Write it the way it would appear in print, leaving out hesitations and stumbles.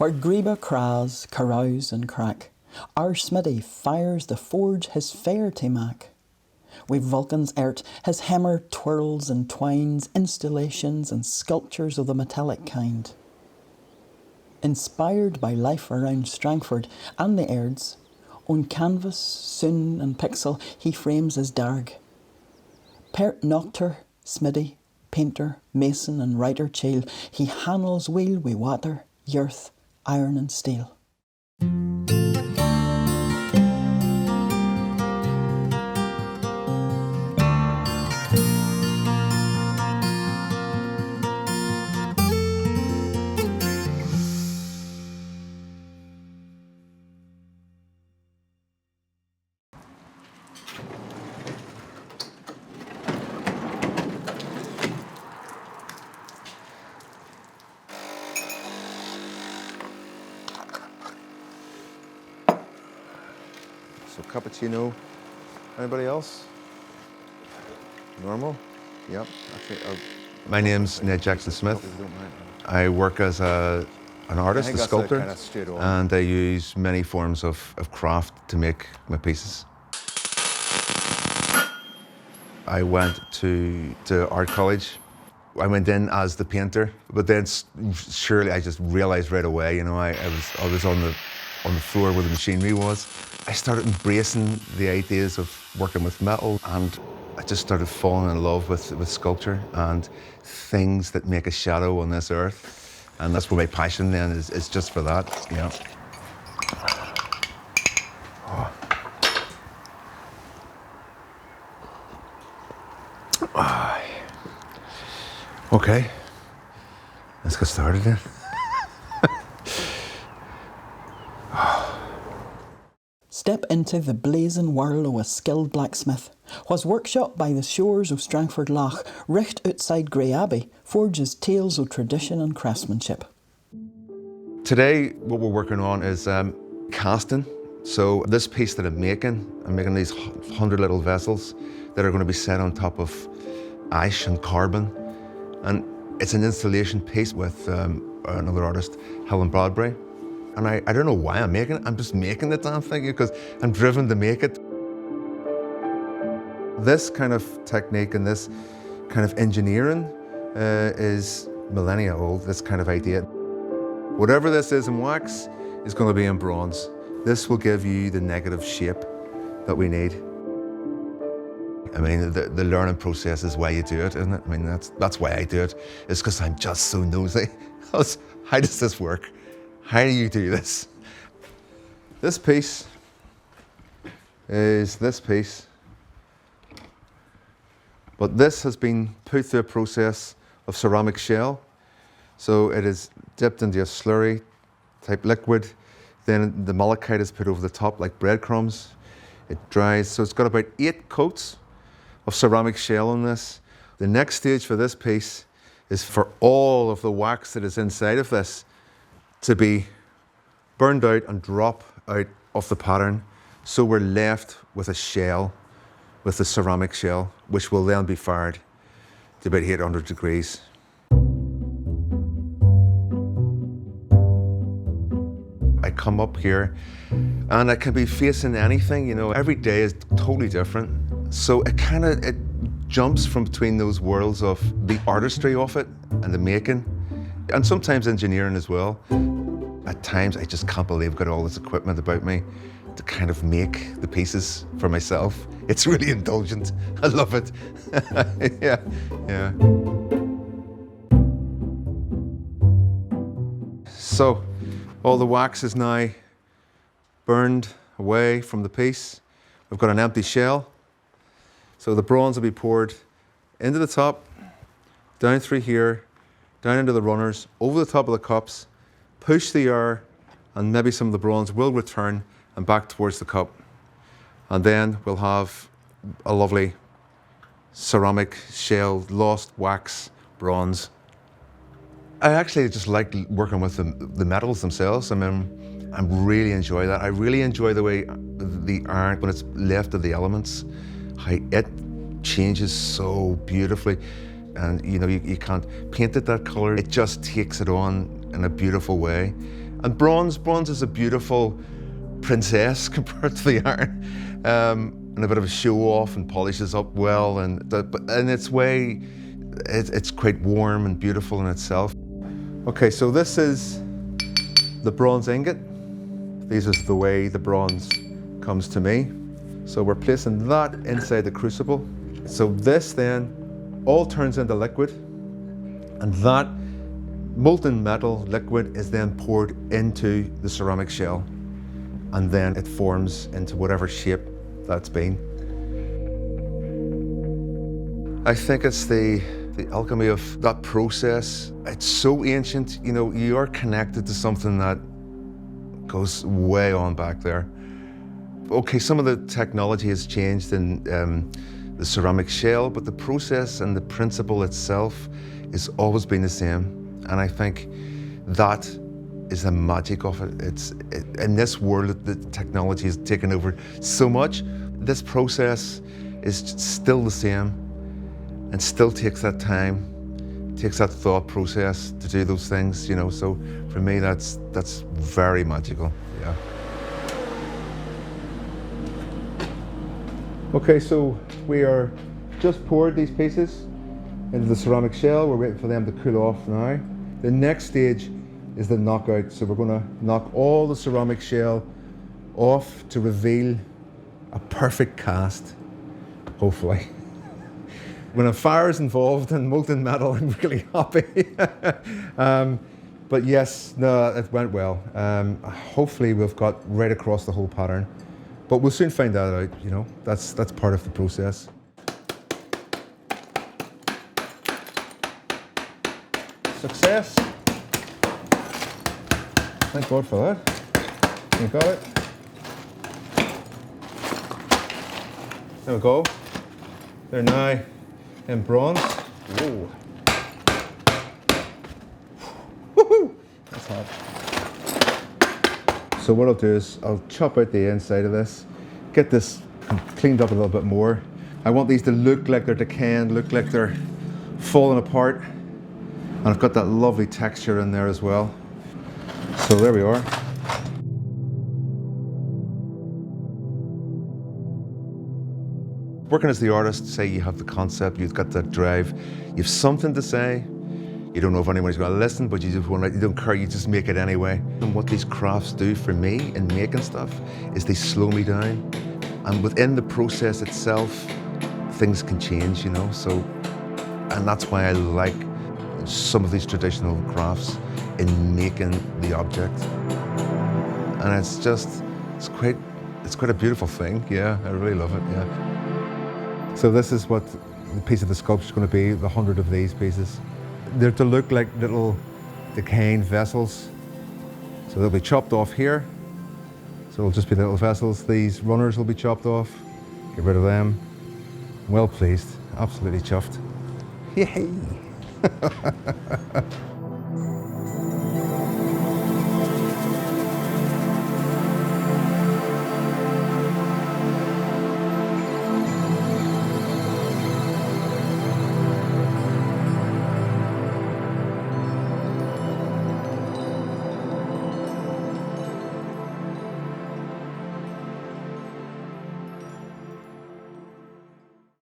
Where Greba craws, carouse and crack, our smithy fires the forge his fare to mak. Wi' Vulcan's ert, his hammer twirls and twines installations and sculptures of the metallic kind. Inspired by life around Strangford and the Airds, on canvas, soon and pixel he frames his darg. Pert noctur, smiddy, painter, mason and writer chiel, he handles wheel wi' water, earth, iron and steel. So cappuccino. Anybody else? Normal? Yep. Okay. My name's Ned Jackson Smith. I work as an artist, a sculptor, and I use many forms of craft to make my pieces. I went to art college. I went in as the painter, but then surely I just realized right away, you know, I was on the floor where the machinery was. I started embracing the ideas of working with metal, and I just started falling in love with sculpture and things that make a shadow on this earth. And that's where my passion then is just for that, you know. Oh. Oh. Okay, let's get started then. Step into the blazing world of a skilled blacksmith. Was workshop by the shores of Strangford Lough, richt outside Grey Abbey, forges tales of tradition and craftsmanship. Today, what we're working on is casting. So this piece that I'm making these 100 little vessels that are going to be set on top of ash and carbon. And it's an installation piece with another artist, Helen Bradbury. And I don't know why I'm making it. I'm just making the damn thing because I'm driven to make it. This kind of technique and this kind of engineering is millennia old, this kind of idea. Whatever this is in wax is going to be in bronze. This will give you the negative shape that we need. I mean, the learning process is why you do it, isn't it? I mean, that's why I do it. It's because I'm just so nosy. How does this work? How do you do this? This piece is this piece, but this has been put through a process of ceramic shell. So it is dipped into a slurry type liquid. Then the malachite is put over the top like breadcrumbs. It dries, so it's got about 8 coats of ceramic shell on this. The next stage for this piece is for all of the wax that is inside of this to be burned out and drop out of the pattern. So we're left with a shell, with the ceramic shell, which will then be fired to about 800 degrees. I come up here and I can be facing anything, you know, every day is totally different. So it jumps from between those worlds of the artistry of it and the making, and sometimes engineering as well. At times, I just can't believe I've got all this equipment about me to kind of make the pieces for myself. It's really indulgent. I love it. Yeah. So, all the wax is now burned away from the piece. We've got an empty shell. So the bronze will be poured into the top, down through here, down into the runners, over the top of the cups, push the air, and maybe some of the bronze will return and back towards the cup. And then we'll have a lovely ceramic shell, lost wax, bronze. I actually just like working with the metals themselves. I mean, I really enjoy that. I really enjoy the way the iron, when it's left to the elements, how it changes so beautifully. And you know, you can't paint it that color. It just takes it on in a beautiful way. And bronze is a beautiful princess compared to the iron, and a bit of a show off and polishes up well, and in its way, it's quite warm and beautiful in itself. Okay, so this is the bronze ingot. This is the way the bronze comes to me. So we're placing that inside the crucible. So this then all turns into liquid, and that molten metal liquid is then poured into the ceramic shell, and then it forms into whatever shape that's been. I think it's the alchemy of that process. It's so ancient, you know, you are connected to something that goes way on back there. Okay, some of the technology has changed in the ceramic shell, but the process and the principle itself has always been the same. And I think that is the magic of it. In this world, the technology has taken over so much. This process is still the same and still takes that time, takes that thought process to do those things, you know. So for me, that's very magical, yeah. Okay, so we are just poured these pieces into the ceramic shell. We're waiting for them to cool off now. The next stage is the knockout. So we're going to knock all the ceramic shell off to reveal a perfect cast, hopefully. When a fire is involved in molten metal, I'm really happy. But yes, no, it went well. Hopefully we've got right across the whole pattern. But we'll soon find that out, you know. That's part of the process. Success. Thank God for that. You got it. There we go. They're now in bronze. Whoa. Woohoo! That's hot. So what I'll do is I'll chop out the inside of this, get this cleaned up a little bit more. I want these to look like they're decaying, look like they're falling apart. And I've got that lovely texture in there as well. So there we are. Working as the artist, say you have the concept, you've got that drive, you've something to say, you don't know if anyone's going to listen, but you just want to, you don't care, you just make it anyway. And what these crafts do for me in making stuff is they slow me down. And within the process itself, things can change, you know, so, and that's why I like some of these traditional crafts in making the object. And it's just, it's quite a beautiful thing, yeah, I really love it, yeah. So this is what the piece of the sculpture is going to be, 100 of these pieces. They're to look like little decaying vessels. So they'll be chopped off here. So it'll just be little vessels. These runners will be chopped off. Get rid of them. Well pleased, absolutely chuffed. Yay!